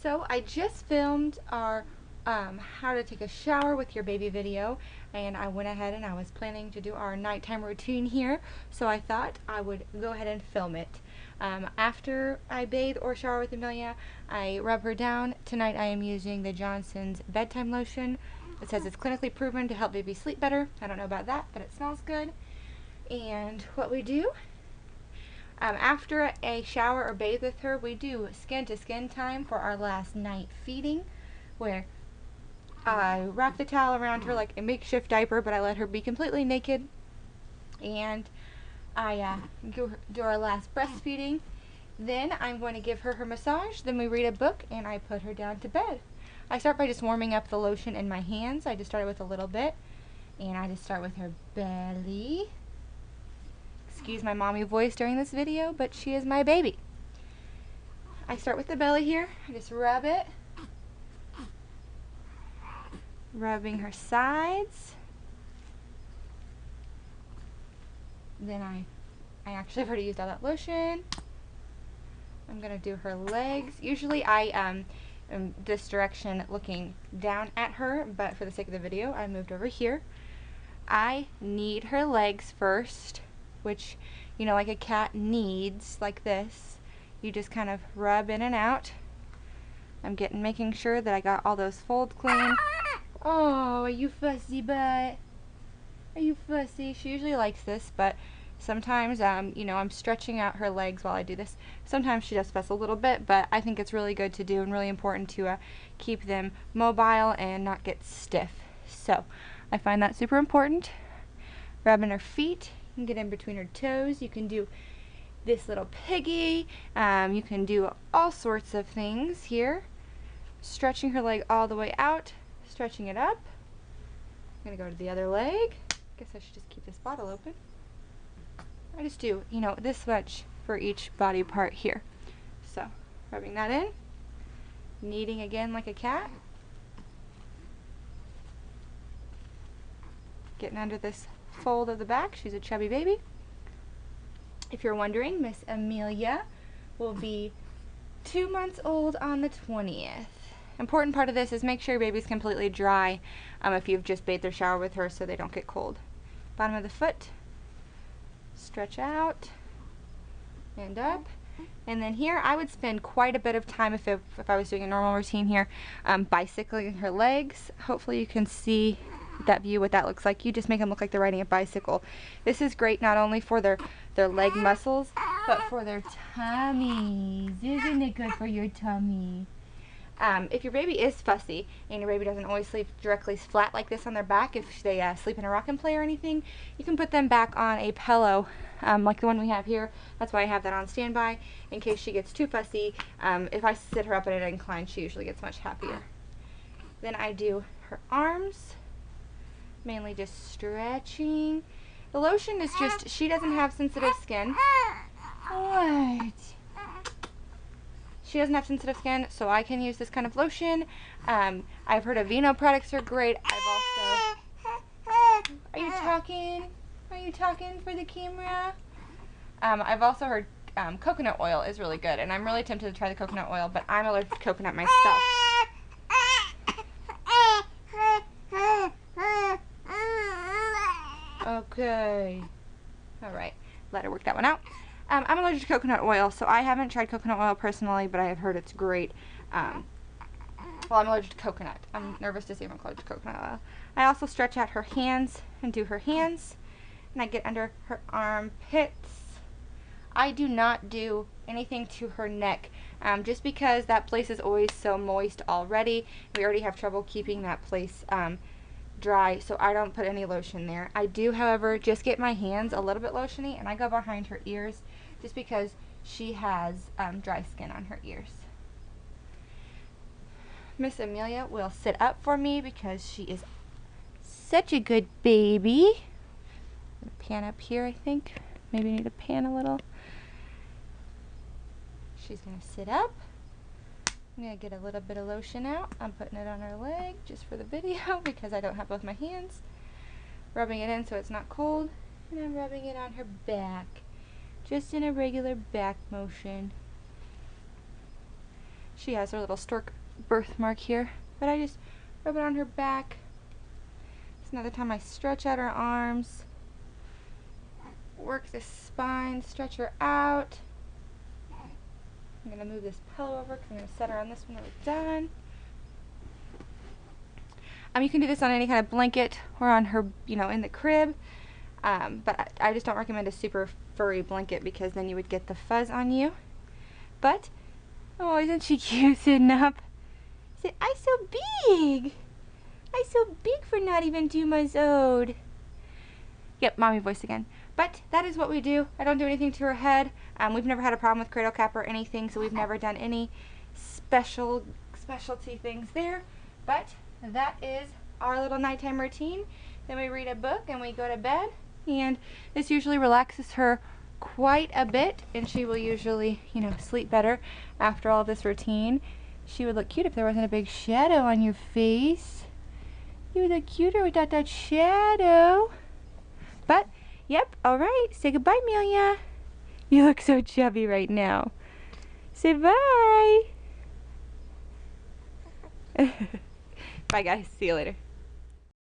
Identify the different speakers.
Speaker 1: So I just filmed our how to take a shower with your baby video, and I went ahead and I was planning to do our nighttime routine here, so I thought I would go ahead and film it. After I bathe or shower with Amelia, I rub her down. Tonight I am using the Johnson's bedtime lotion. It says it's clinically proven to help baby sleep better. I don't know about that, but it smells good. And what we do, after a shower or bathe with her, we do skin to skin time for our last night feeding, where I wrap the towel around her like a makeshift diaper, but I let her be completely naked, and I do our last breastfeeding. Then I'm going to give her her massage, then we read a book, and I put her down to bed. I start by just warming up the lotion in my hands. I just started with a little bit, and I just start with her belly. Excuse my mommy voice during this video, but she is my baby. I start with the belly here. I just rub it. Rubbing her sides. Then I actually have already used all that lotion. I'm going to do her legs. Usually I am this direction looking down at her, but for the sake of the video I moved over here. I knead her legs first, which, you know, like a cat kneads, like this. You just kind of rub in and out. I'm making sure that I got all those folds clean. Oh, are you fussy butt? Are you fussy? She usually likes this, but sometimes, you know, I'm stretching out her legs while I do this. Sometimes she does fuss a little bit, but I think it's really good to do and really important to keep them mobile and not get stiff. So, I find that super important. Rubbing her feet. You can get in between her toes. You can do this little piggy. You can do all sorts of things here. Stretching her leg all the way out. Stretching it up. I'm going to go to the other leg. Guess I should just keep this bottle open. I just do, you know, this much for each body part here. So, rubbing that in. Kneading again like a cat. Getting under this fold of the back. She's a chubby baby. If you're wondering, Miss Amelia will be 2 months old on the 20th. Important part of this is make sure your baby's completely dry if you've just bathed or showered with her, so they don't get cold. Bottom of the foot, stretch out and up. And then here I would spend quite a bit of time if I was doing a normal routine here, bicycling her legs. Hopefully you can see that view, what that looks like. You just make them look like they're riding a bicycle. This is great not only for their leg muscles, but for their tummies. Isn't it good for your tummy? If your baby is fussy and your baby doesn't always sleep directly flat like this on their back, if they sleep in a rock and play or anything, you can put them back on a pillow like the one we have here. That's why I have that on standby in case she gets too fussy. If I sit her up at an incline, she usually gets much happier. Then I do her arms, mainly just stretching. The lotion is just, she doesn't have sensitive skin. What? She doesn't have sensitive skin, so I can use this kind of lotion. I've heard Aveeno products are great. I've also... Are you talking? Are you talking for the camera? I've also heard coconut oil is really good, and I'm really tempted to try the coconut oil, but I'm allergic to coconut myself. Okay. Alright, let her work that one out. I'm allergic to coconut oil, so I haven't tried coconut oil personally, but I have heard it's great. Well, I'm allergic to coconut. I'm nervous to say I'm allergic to coconut oil. I also stretch out her hands and do her hands, and I get under her armpits. I do not do anything to her neck, just because that place is always so moist already. We already have trouble keeping that place dry, so I don't put any lotion there. I do, however, just get my hands a little bit lotiony, and I go behind her ears just because she has dry skin on her ears. Miss Amelia will sit up for me because she is such a good baby. I'm gonna pan up here, I think. Maybe need to pan a little. She's gonna sit up. I'm going to get a little bit of lotion out. I'm putting it on her leg just for the video because I don't have both my hands. Rubbing it in so it's not cold. And I'm rubbing it on her back. Just in a regular back motion. She has her little stork birthmark here, but I just rub it on her back. It's another time I stretch out her arms, work the spine, stretch her out. I'm going to move this pillow over because I'm going to set her on this one when we're done. You can do this on any kind of blanket or on her, you know, in the crib. But I just don't recommend a super furry blanket because then you would get the fuzz on you. But, oh, isn't she cute sitting up? Said, I so big. I so big for not even 2 months old. Yep, mommy voice again. But that is what we do. I don't do anything to her head. We've never had a problem with cradle cap or anything, so we've never done any specialty things there. But that is our little nighttime routine. Then we read a book and we go to bed, and this usually relaxes her quite a bit, and she will usually, you know, sleep better after all of this routine. She would look cute if there wasn't a big shadow on your face. You would look cuter without that shadow. But, yep, alright, say goodbye, Amelia. You look so chubby right now. Say bye. Bye, guys. See you later.